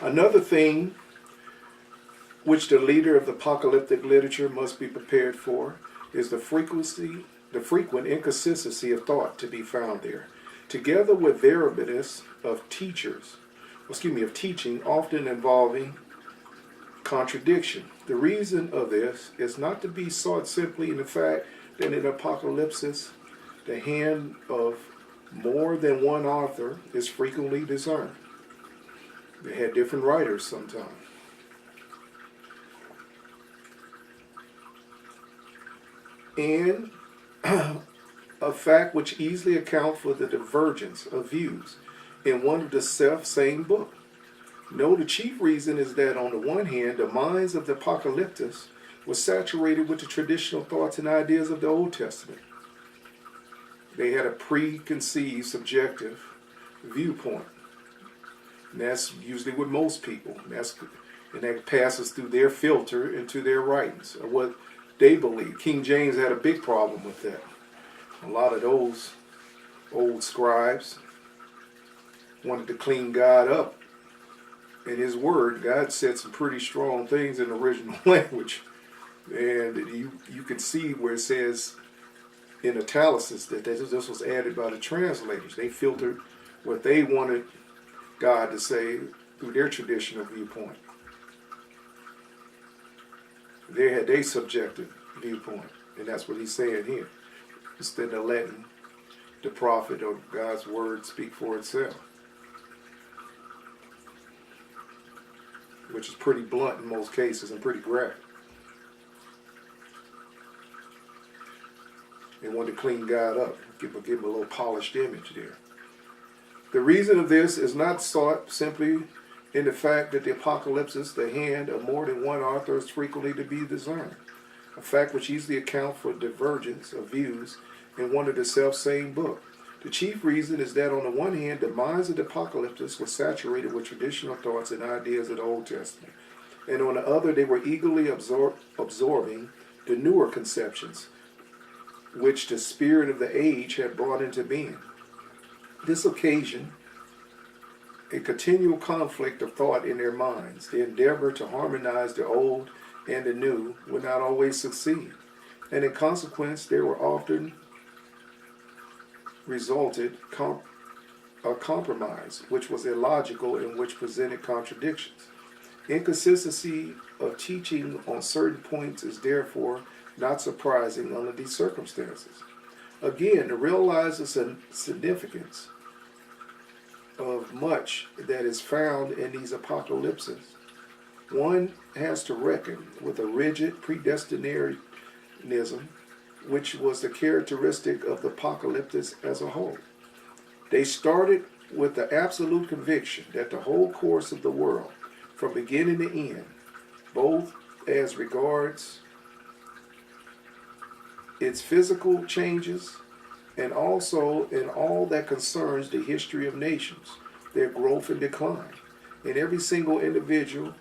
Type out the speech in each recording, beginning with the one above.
Another thing which the leader of the apocalyptic literature must be prepared for is the frequent inconsistency of thought to be found there, together with variableness of teaching, often involving contradiction. The reason of this is not to be sought simply in the fact that in Apocalypse, the hand of more than one author is frequently discerned. They had different writers sometimes. And a fact which easily accounts for the divergence of views in one of the self-same book. No, the chief reason is that on the one hand, the minds of the apocalyptists were saturated with the traditional thoughts and ideas of the Old Testament. They had a preconceived subjective viewpoint. And that's usually with most people. And that passes through their filter into their writings, or what they believe. King James had a big problem with that. A lot of those old scribes wanted to clean God up in his word. God said some pretty strong things in the original language. And you can see where it says in italics that this was added by the translators. They filtered what they wanted God to say through their traditional viewpoint. They had their subjective viewpoint, and that's what he's saying here. Instead of letting the prophet or God's word speak for itself, which is pretty blunt in most cases and pretty graphic. They wanted to clean God up, give him a little polished image there. The reason of this is not sought simply in the fact that the apocalypse, the hand of more than one author, is frequently to be discerned, a fact which easily accounts for divergence of views in one of the self-same book. The chief reason is that on the one hand, the minds of the apocalyptists were saturated with traditional thoughts and ideas of the Old Testament, and on the other, they were eagerly absorbing the newer conceptions which the spirit of the age had brought into being. This occasion a continual conflict of thought in their minds. The endeavor to harmonize the old and the new would not always succeed, and in consequence there were often resulted a compromise which was illogical and which presented contradictions. Inconsistency of teaching on certain points is therefore not surprising under these circumstances. Again, to realize the significance of much that is found in these apocalypses, one has to reckon with a rigid predestinarianism which was the characteristic of the apocalyptics as a whole. They started with the absolute conviction that the whole course of the world, from beginning to end, both as regards its physical changes and also in all that concerns the history of nations, their growth and decline, and every single individual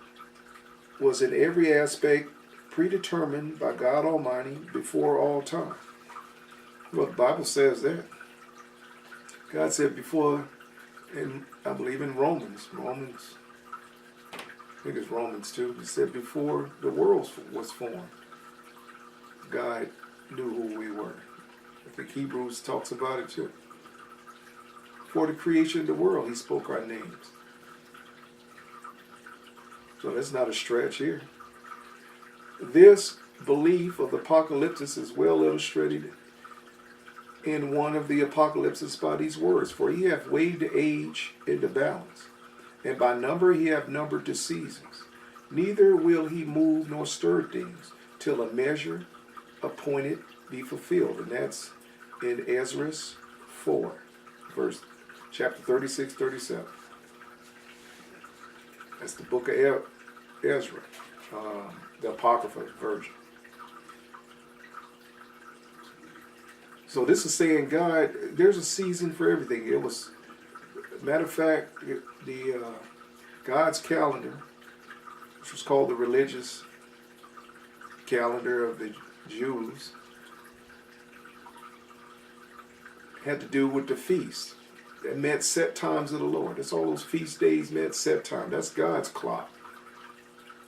was in every aspect predetermined by God Almighty before all time. Well, the Bible says that. God said before, and I believe in Romans, I think it's Romans 2, he said before the world was formed, God knew who we were. I think Hebrews talks about it too. For the creation of the world, he spoke our names. So that's not a stretch here. This belief of the apocalypse is well illustrated in one of the apocalypses by these words. For he hath weighed the age in the balance, and by number he hath numbered the seasons. Neither will he move nor stir things till a measure appointed be fulfilled. And that's in Ezra 4, chapter 36, 37. That's the book of Ezra, the Apocrypha version. So this is saying, God, there's a season for everything. It was, matter of fact, the God's calendar, which was called the religious calendar of the Jews, had to do with the feast. That meant set times of the Lord. That's all those feast days meant set time. That's God's clock.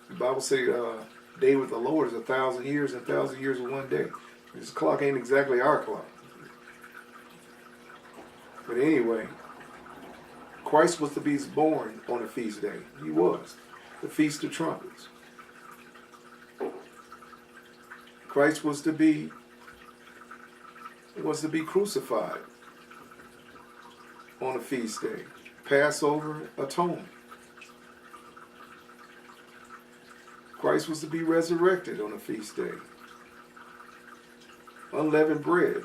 The Bible says day with the Lord is 1,000 years, and 1,000 years is one day. This clock ain't exactly our clock. But anyway, Christ was to be born on a feast day. He was. The Feast of Trumpets. Christ was to be crucified on a feast day. Passover atonement. Christ was to be resurrected on a feast day. Unleavened bread.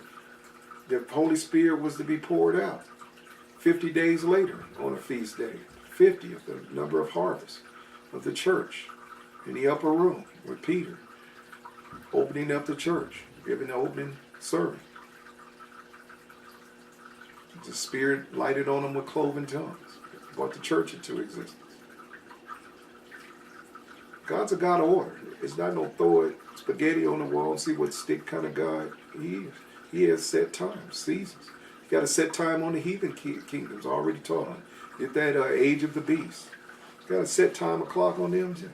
The Holy Spirit was to be poured out 50 days later on a feast day. 50th, the number of harvest of the church in the upper room with Peter, opening up the church, giving the opening sermon. The Spirit lighted on them with cloven tongues, brought the church into existence. God's a God of order. It's not no throw it spaghetti on the wall and see what stick kind of God he is. He has set times, seasons. You got a set time on the heathen kingdoms. Already taught on. Get that age of the beast. You got a set time, a clock on them too.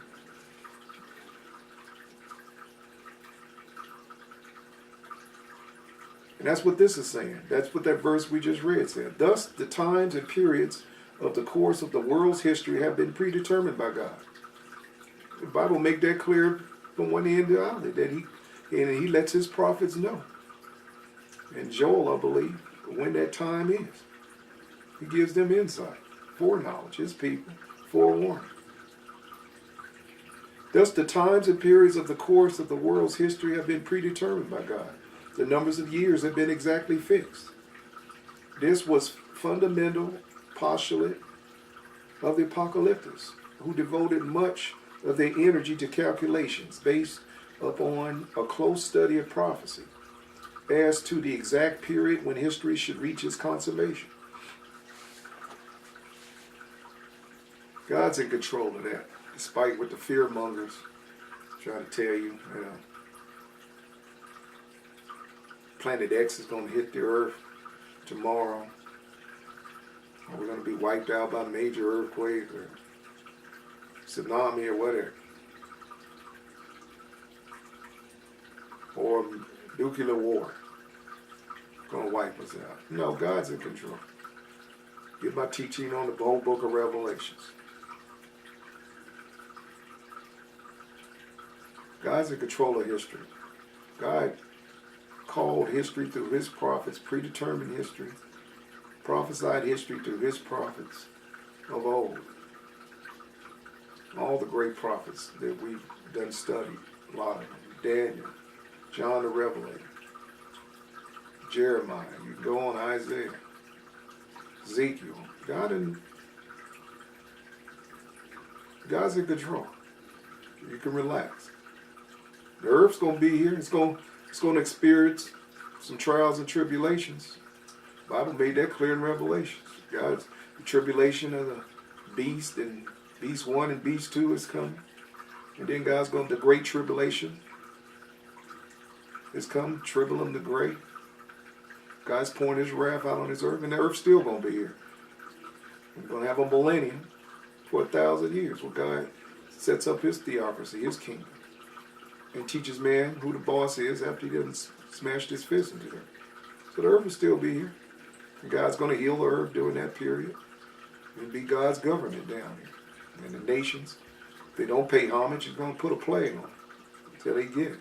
And that's what this is saying. That's what that verse we just read said. Thus, the times and periods of the course of the world's history have been predetermined by God. The Bible make that clear from one end to the other, that he lets his prophets know. And Joel, I believe, when that time is, he gives them insight, foreknowledge, his people, forewarning. Thus, the times and periods of the course of the world's history have been predetermined by God. The numbers of years have been exactly fixed. This was fundamental postulate of the apocalyptics, who devoted much of their energy to calculations based upon a close study of prophecy as to the exact period when history should reach its consummation. God's in control of that, despite what the fearmongers try to tell you. Planet X is going to hit the Earth tomorrow. Or we're going to be wiped out by a major earthquake or tsunami or whatever. Or nuclear war. Going to wipe us out. No, God's in control. Get my teaching on the whole book of Revelations. God's in control of history. God called history through his prophets, predetermined history, prophesied history through his prophets of old. All the great prophets that we've done studied, a lot of them. Daniel, John the Revelator, Jeremiah, you can go on, Isaiah, Ezekiel. God's in control. You can relax. The earth's going to be here. It's going to experience some trials and tribulations. The Bible made that clear in Revelation. God's the tribulation of the beast, and beast 1 and beast 2 is coming. And then God's going to, the great tribulation is coming, tribulum the great. God's pouring his wrath out on his earth, and the earth's still going to be here. We're going to have a millennium for 1,000 years where God sets up his theocracy, his kingdom, and teaches man who the boss is after he doesn't smash his fist into them. So the earth will still be here. And God's going to heal the earth during that period. It'll be God's government down here. And the nations, if they don't pay homage, he's going to put a plague on them until they get it.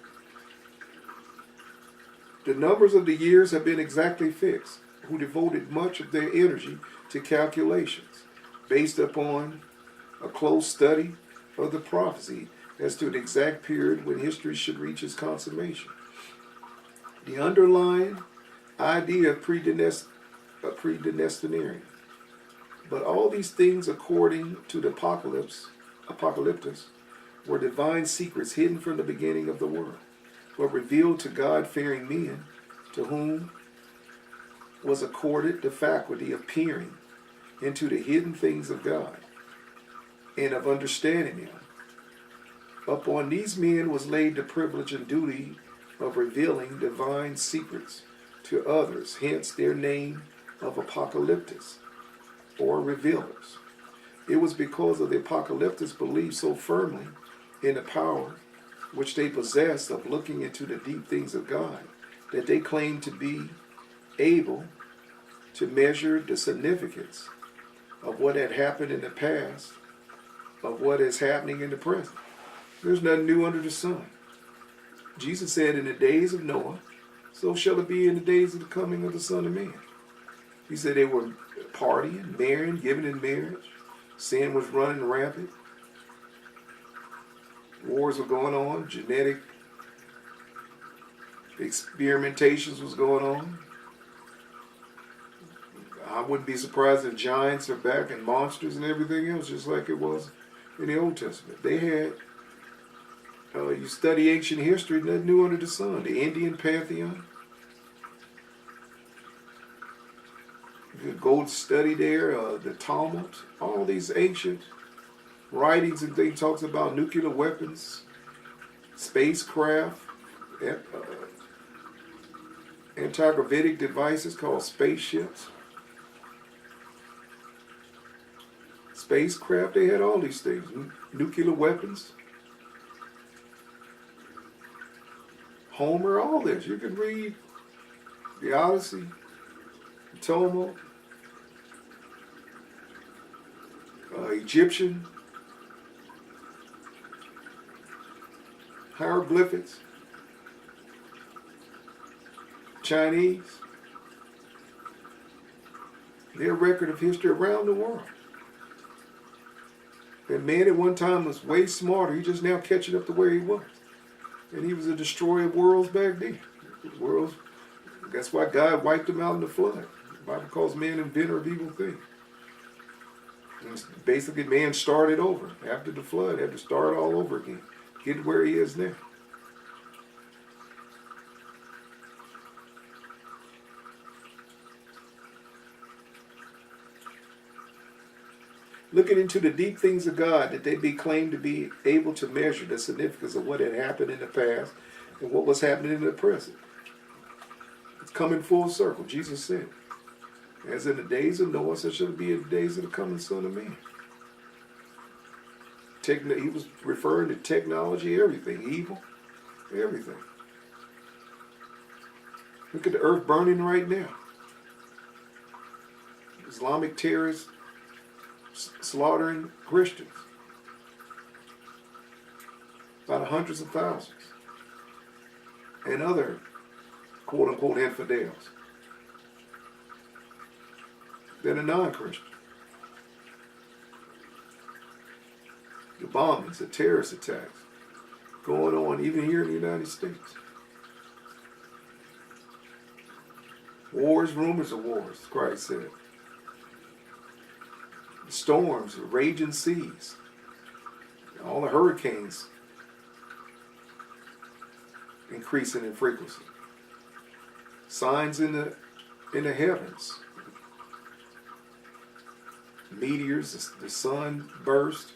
The numbers of the years have been exactly fixed, who devoted much of their energy to calculations based upon a close study of the prophecy as to the exact period when history should reach its consummation. The underlying idea of predestinarian. But all these things, according to the apocalyptus, were divine secrets hidden from the beginning of the world, but revealed to God-fearing men, to whom was accorded the faculty of peering into the hidden things of God and of understanding them. Upon these men was laid the privilege and duty of revealing divine secrets to others, hence their name of apocalyptics. or revealers. It was because of the apocalyptics believed so firmly in the power which they possessed of looking into the deep things of God that they claimed to be able to measure the significance of what had happened in the past, of what is happening in the present. There's nothing new under the sun. Jesus said, in the days of Noah, so shall it be in the days of the coming of the Son of Man. He said they were partying, marrying, giving in marriage. Sin was running rampant. Wars were going on. Genetic experimentations was going on. I wouldn't be surprised if giants are back and monsters and everything else, just like it was in the Old Testament. They had, you study ancient history, nothing new under the sun. The Indian pantheon. You could go study there, the Talmud, all these ancient writings and things talks about nuclear weapons, spacecraft, anti-gravitic devices called spaceships. Spacecraft, they had all these things. Nuclear weapons. Homer, all this. You can read the Odyssey, the Talmud, Egyptian hieroglyphics, Chinese, their record of history around the world. That man at one time was way smarter. He just now catching up to where he was. And he was a destroyer of worlds back then. Worlds, that's why God wiped them out in the flood. The Bible calls man inventor of evil things. And basically, man started over. After the flood, had to start all over again. Get where he is now. Looking into the deep things of God, that they be claimed to be able to measure the significance of what had happened in the past and what was happening in the present. It's coming full circle. Jesus said, as in the days of Noah, so shall it be in the days of the coming Son of Man. He was referring to technology, everything, evil, everything. Look at the earth burning right now. Islamic terrorists slaughtering Christians by the hundreds of thousands, and other quote-unquote infidels that are non-Christian. The bombings, the terrorist attacks going on even here in the United States. Wars, rumors of wars, Christ said. Storms, raging seas, all the hurricanes increasing in frequency. Signs in the heavens. Meteors, the sun burst.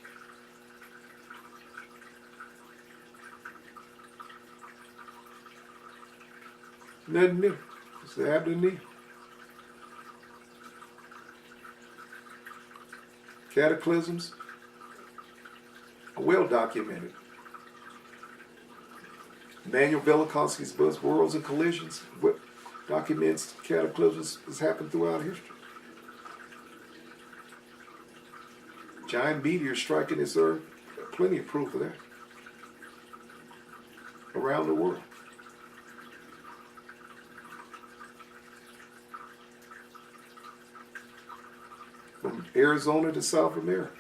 Nothing new. It's happening new. Cataclysms are well documented. Manuel Velikovsky's book, Worlds and Collisions, documents cataclysms has happened throughout history. Giant meteors striking this earth, plenty of proof of that. Around the world. From Arizona to South America.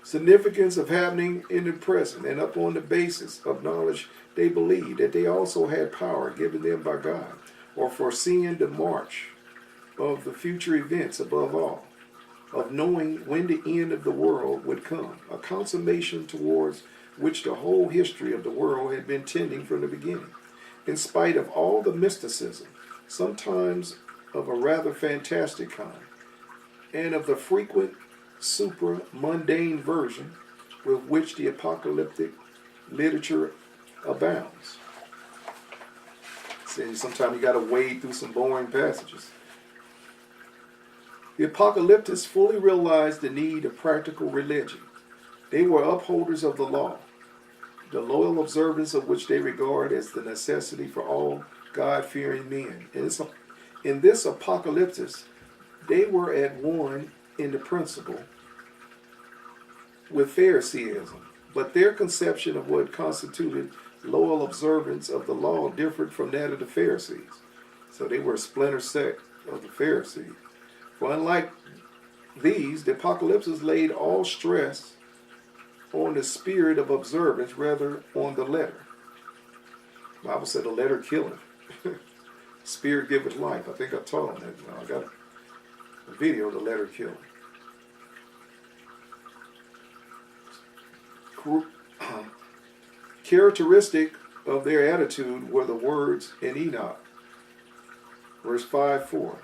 Significance of happening in the present, and upon the basis of knowledge they believed that they also had power given them by God, or foreseeing the march of the future events above all, of knowing when the end of the world would come, a consummation towards which the whole history of the world had been tending from the beginning. In spite of all the mysticism, sometimes of a rather fantastic kind, and of the frequent supra-mundane version with which the apocalyptic literature abounds. So sometimes you got to wade through some boring passages. The apocalyptists fully realized the need of practical religion. They were upholders of the law, the loyal observance of which they regard as the necessity for all God-fearing men. In this apocalyptus, they were at one in the principle with Phariseeism, but their conception of what constituted loyal observance of the law differed from that of the Pharisees. So they were a splinter sect of the Pharisees. For unlike these, the apocalypses laid all stress on the spirit of observance rather on the letter. The Bible said the letter killeth. Spirit giveth life. I think I taught on that. I got a video of the letter killing. Characteristic of their attitude were the words in Enoch. Verse 5:4.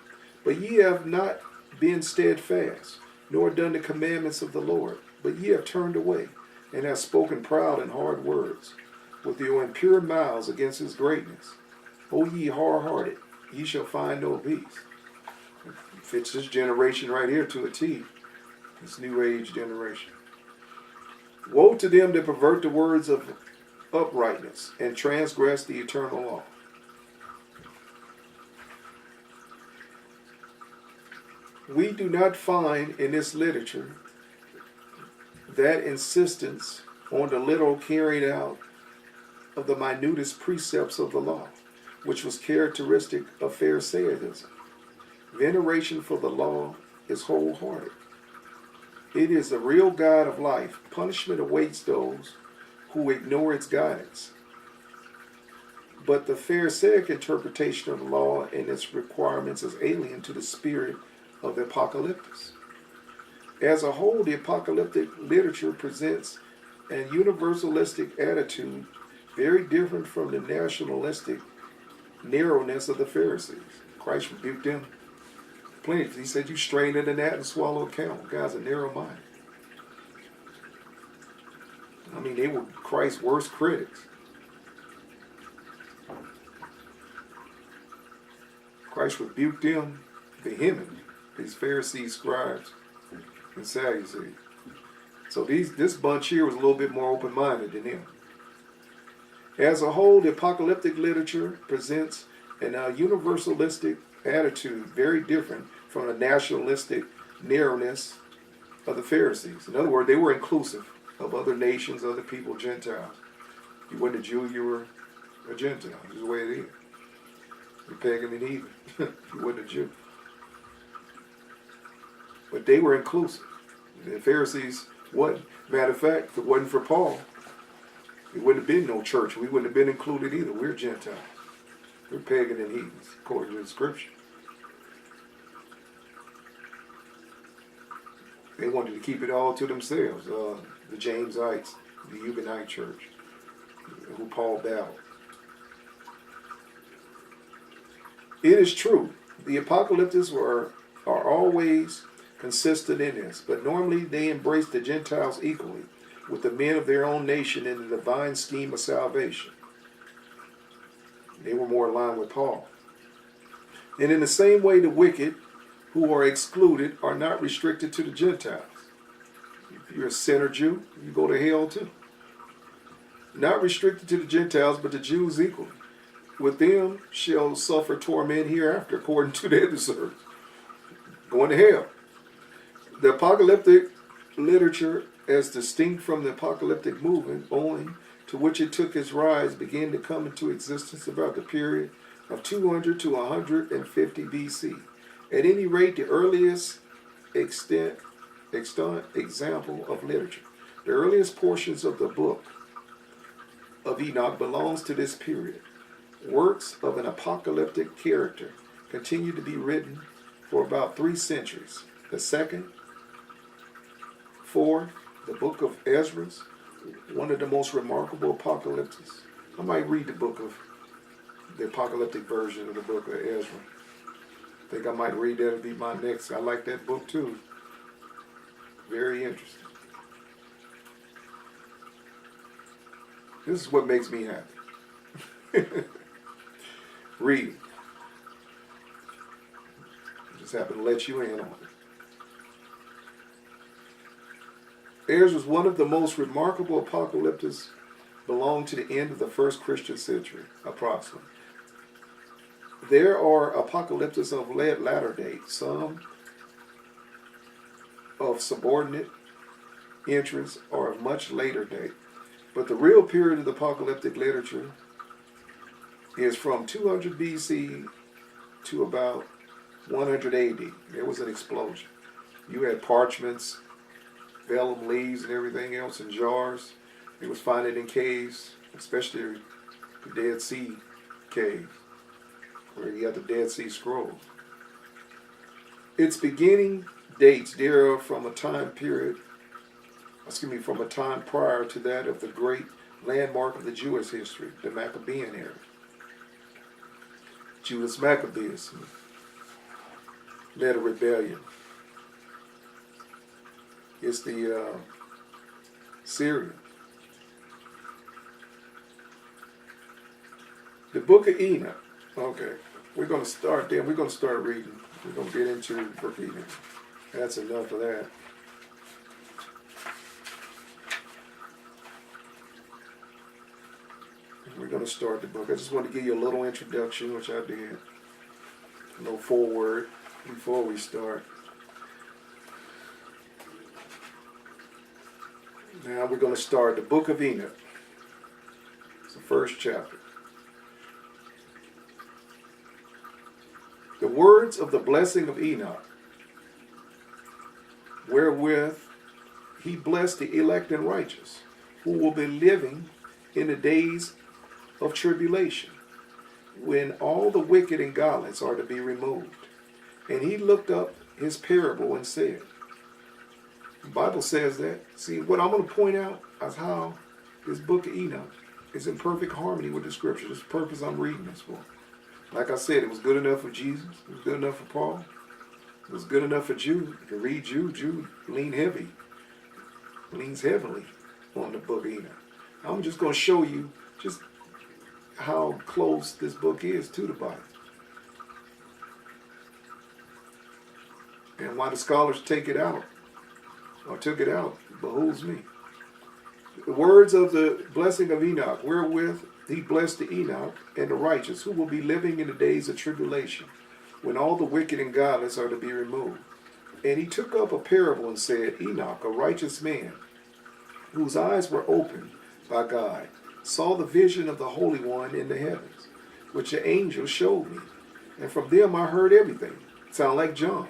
But ye have not been steadfast, nor done the commandments of the Lord, but ye have turned away, and have spoken proud and hard words, with your impure mouths against his greatness. O ye hard-hearted, ye shall find no peace. It fits this generation right here to a T, this new age generation. Woe to them that pervert the words of uprightness and transgress the eternal law. We do not find in this literature that insistence on the literal carrying out of the minutest precepts of the law, which was characteristic of Pharisaism. Veneration for the law is wholehearted. It is the real guide of life. Punishment awaits those who ignore its guidance. But the Pharisaic interpretation of the law and its requirements is alien to the spirit of the apocalyptus. As a whole, the apocalyptic literature presents an universalistic attitude very different from the nationalistic narrowness of the Pharisees. Christ rebuked them plenty. He said, you strain into that and swallow a camel. Guys are narrow-minded. I mean, they were Christ's worst critics. Christ rebuked them vehemently, these Pharisees, scribes, and Sadducees. So this bunch here was a little bit more open-minded than them. As a whole, the apocalyptic literature presents an universalistic attitude very different from the nationalistic narrowness of the Pharisees. In other words, they were inclusive of other nations, other people, Gentiles. You weren't a Jew, you were a Gentile. This is the way it is. You're pagan and heathen. You weren't a Jew. But they were inclusive. The Pharisees wasn't. Matter of fact, if it wasn't for Paul, there wouldn't have been no church. We wouldn't have been included either. We're Gentiles. We're pagan and heathens, according to the scripture. They wanted to keep it all to themselves. The Jamesites, the Huguenot church, who Paul battled. It is true, the apocalyptics are always consistent in this, but normally they embrace the Gentiles equally with the men of their own nation in the divine scheme of salvation. They were more aligned with Paul. And in the same way, the wicked who are excluded are not restricted to the Gentiles. If you're a sinner Jew, you go to hell too. Not restricted to the Gentiles, but the Jews equally. With them shall suffer torment hereafter, according to their deserts. Going to hell. The apocalyptic literature, as distinct from the apocalyptic movement, owing to which it took its rise, began to come into existence about the period of 200 to 150 BC. At any rate, the earliest extant example of literature, the earliest portions of the Book of Enoch belongs to this period. Works of an apocalyptic character continue to be written for about 3 centuries. The second, fourth, the Book of Ezra, one of the most remarkable apocalypses. I might read the apocalyptic version of the Book of Ezra. I think I might read that. It'll be my next. I like that book too. Very interesting. This is what makes me happy. Read it. Just happen to let you in on it. Theirs was one of the most remarkable apocalypses, belonged to the end of the first Christian century, approximately. There are apocalypses of latter date, some of subordinate interest or of much later date. But the real period of the apocalyptic literature is from 200 BC to about 100 AD. There was an explosion. You had parchments, vellum leaves, and everything else in jars. It was found in caves, especially the Dead Sea caves, where you got the Dead Sea Scrolls. Its beginning dates there from a time prior to that of the great landmark of the Jewish history, the Maccabean era. Judas Maccabeus led a rebellion. It's the Syrian. The Book of Enoch. Okay, we're going to start there. We're going to start reading. We're going to get into the Book of Enoch. That's enough of that. We're going to start the book. I just want to give you a little introduction, which I did. A little foreword before we start. Now we're going to start the Book of Enoch. It's the first chapter. The words of the blessing of Enoch, wherewith he blessed the elect and righteous, who will be living in the days of tribulation, when all the wicked and godless are to be removed. And he looked up his parable and said, the Bible says that. See, what I'm going to point out is how this Book of Enoch is in perfect harmony with the Scripture. This is the purpose I'm reading this for. Like I said, it was good enough for Jesus. It was good enough for Paul. It was good enough for Jude. To read Jude, Jude leans heavily on the Book of Enoch. I'm just going to show you just how close this book is to the Bible. And why the scholars take it out, or took it out, behooves me. The words of the blessing of Enoch, wherewith he blessed the Enoch and the righteous, who will be living in the days of tribulation, when all the wicked and godless are to be removed. And he took up a parable and said, Enoch, a righteous man, whose eyes were opened by God, saw the vision of the Holy One in the heavens, which the angel showed me. And from them I heard everything. Sound like John,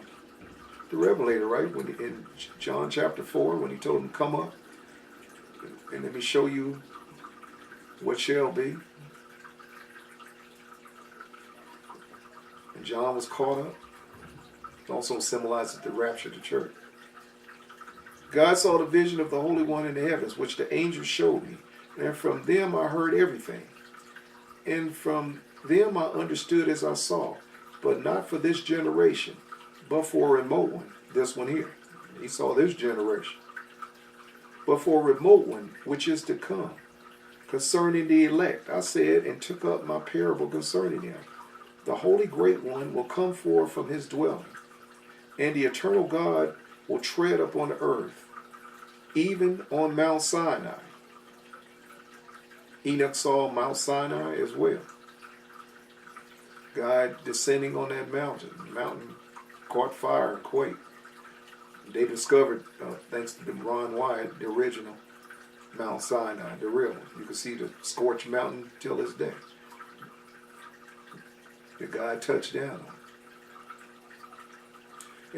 the Revelator, right? When in John chapter 4, when he told him, come up, and let me show you what shall be. And John was caught up. It also symbolizes the rapture of the church. God saw the vision of the Holy One in the heavens, which the angel showed me. And from them I heard everything. And from them I understood as I saw, but not for this generation, but for a remote one, this one here. He saw this generation. But for a remote one, which is to come, concerning the elect, I said, and took up my parable concerning him. The Holy Great One will come forth from his dwelling, and the eternal God will tread upon the earth, even on Mount Sinai. Enoch saw Mount Sinai as well. God descending on that mountain. The mountain caught fire and quaked. They discovered, thanks to Ron Wyatt, the original Mount Sinai, the real one. You can see the scorched mountain till this day. The God touched down on.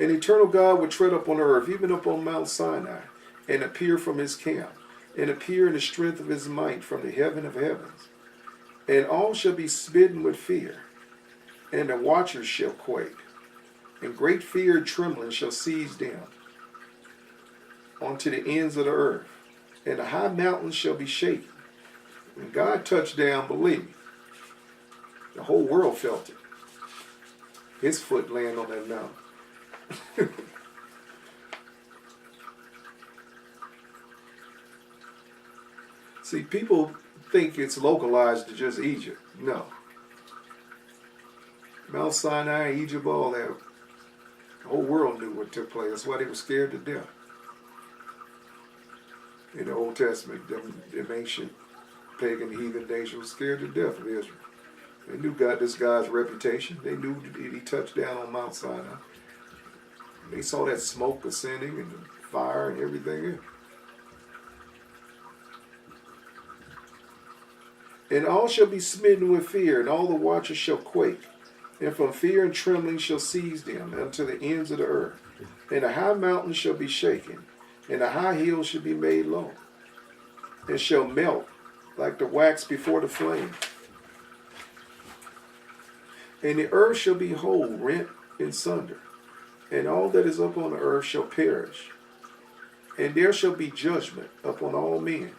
And eternal God would tread up on earth, even up on Mount Sinai, and appear from his camp, and appear in the strength of his might from the heaven of heavens. And all shall be smitten with fear, and the watchers shall quake, and great fear and trembling shall seize them unto the ends of the earth, and the high mountains shall be shaken. When God touched down, believe me, the whole world felt it. His foot landed on that mountain. See, people think it's localized to just Egypt. No. Mount Sinai, Egypt, all that. The whole world knew what took place. That's why they were scared to death. In the Old Testament, them ancient pagan heathen nation was scared to death of Israel. They knew this guy's reputation. They knew that he touched down on Mount Sinai. They saw that smoke ascending and the fire and everything. And all shall be smitten with fear, and all the watchers shall quake. And from fear and trembling shall seize them unto the ends of the earth. And the high mountains shall be shaken, and the high hills shall be made low, and shall melt like the wax before the flame. And the earth shall be whole, rent in sunder, and all that is upon the earth shall perish. And there shall be judgment upon all men.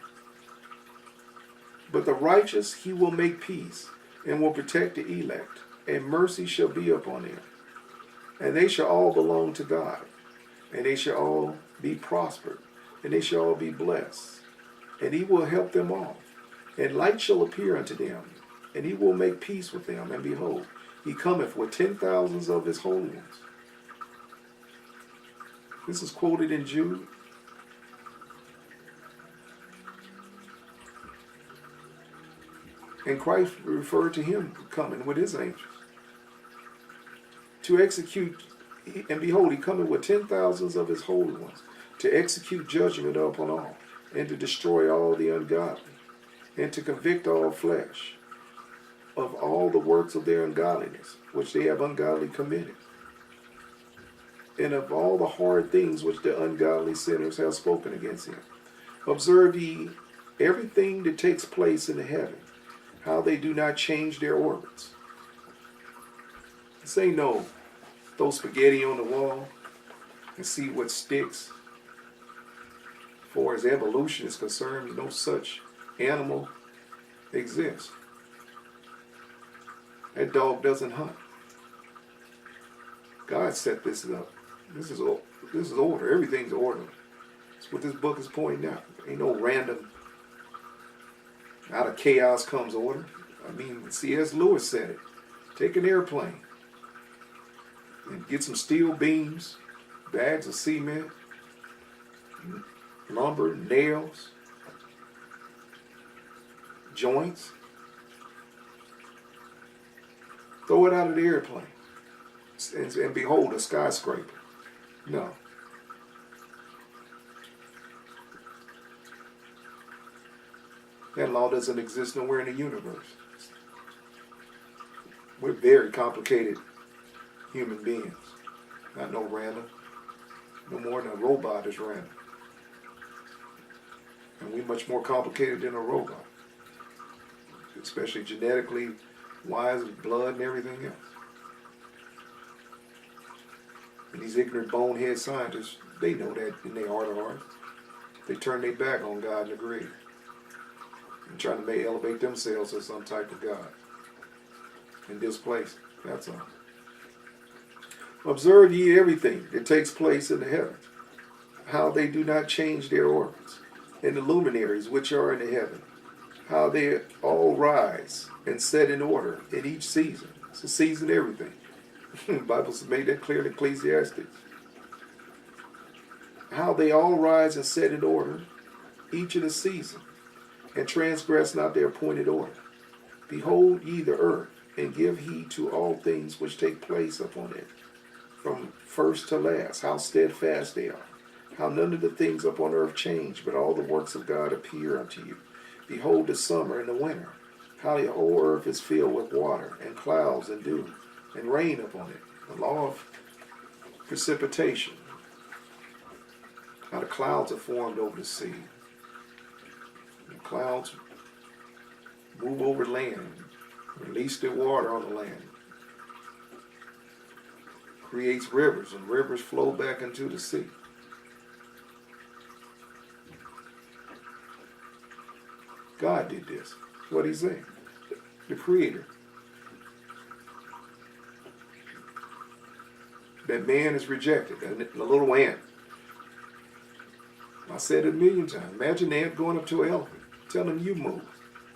But the righteous he will make peace, and will protect the elect, and mercy shall be upon them. And they shall all belong to God, and they shall all be prospered, and they shall all be blessed. And he will help them all. And light shall appear unto them, and he will make peace with them. And behold, he cometh with 10,000s of his holy ones. This is quoted in Jude. And Christ referred to him coming with his angels to execute. And behold, he cometh with 10,000s of his holy ones to execute judgment upon all, and to destroy all the ungodly, and to convict all flesh of all the works of their ungodliness, which they have ungodly committed, and of all the hard things which the ungodly sinners have spoken against him. Observe ye everything that takes place in the heaven, how they do not change their orbits. This ain't no throw spaghetti on the wall and see what sticks. As far as evolution is concerned, no such animal exists. That dog doesn't hunt. God set this up. This is order. Everything's orderly. That's what this book is pointing out. Ain't no random. Out of chaos comes order. I mean, C.S. Lewis said it. Take an airplane and get some steel beams, bags of cement, lumber, nails, joints. Throw it out of the airplane and behold a skyscraper. No. That law doesn't exist nowhere in the universe. We're very complicated human beings. Not no random. No more than a robot is random. And we're much more complicated than a robot. Especially genetically wise with blood and everything else. And these ignorant bonehead scientists, they know that in their heart of hearts. They turn their back on God and the Creator. And trying to elevate themselves as some type of God. In this place. That's all. Observe ye everything that takes place in the heavens, how they do not change their orbits, and the luminaries which are in the heaven, how they all rise and set in order in each season. It's a season everything. The Bible's made that clear in Ecclesiastes. How they all rise and set in order, each in a season, and transgress not their appointed order. Behold ye the earth, and give heed to all things which take place upon it, from first to last, how steadfast they are, how none of the things upon earth change, but all the works of God appear unto you. Behold the summer and the winter, how the whole earth is filled with water, and clouds and dew, and rain upon it. The law of precipitation, how the clouds are formed over the sea. The clouds move over land, release their water on the land. Creates rivers, and rivers flow back into the sea. God did this. That's what he's saying. The Creator. That man is rejected. The little ant. I said it a million times. Imagine the ant going up to an elephant, telling him, you move.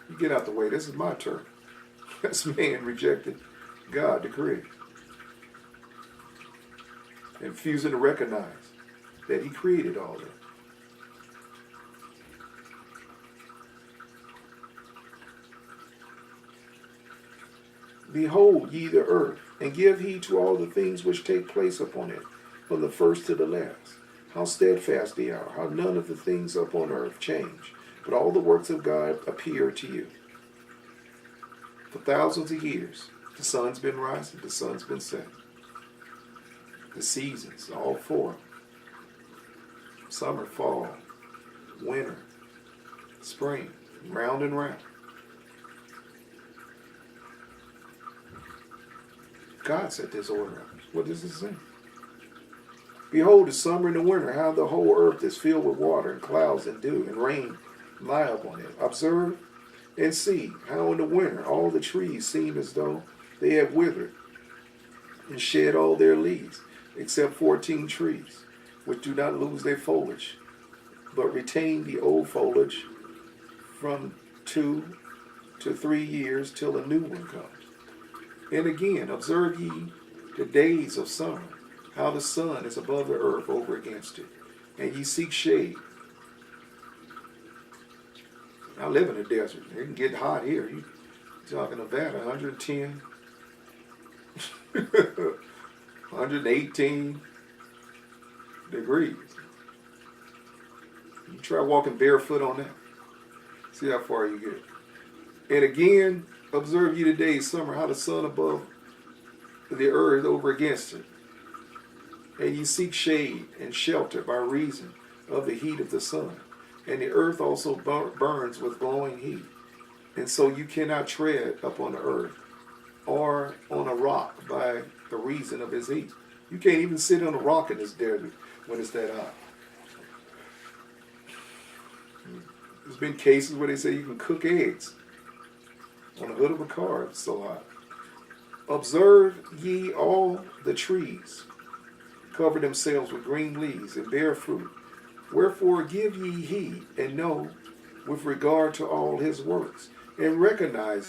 You get out the way. This is my turn. That's man rejected God, the Creator. And refusing to recognize that He created all that. Behold ye the earth, and give heed to all the things which take place upon it, from the first to the last. How steadfast they are, how none of the things upon earth change, but all the works of God appear to you. For thousands of years, the sun's been rising, the sun's been setting. The seasons, all four. Summer, fall, winter, spring, round and round. God set this order up. What does it say? Behold, the summer and the winter, how the whole earth is filled with water and clouds and dew and rain lie upon it. Observe and see how in the winter all the trees seem as though they have withered and shed all their leaves, except 14 trees, which do not lose their foliage, but retain the old foliage from 2 to 3 years till a new one comes. And again, observe ye the days of summer, how the sun is above the earth over against it, and ye seek shade. I live in the desert. It can get hot here. You talking Nevada, 110, 118 degrees. You try walking barefoot on that. See how far you get. And again, observe ye the days summer, how the sun above the earth over against it. And ye seek shade and shelter by reason of the heat of the sun. And the earth also burns with glowing heat. And so you cannot tread upon the earth or on a rock by the reason of his heat. You can't even sit on a rock in this desert when it's that hot. There's been cases where they say you can cook eggs on the hood of a car. It's so hot. Observe ye all the trees, cover themselves with green leaves and bear fruit. Wherefore give ye heed and know with regard to all his works, and recognize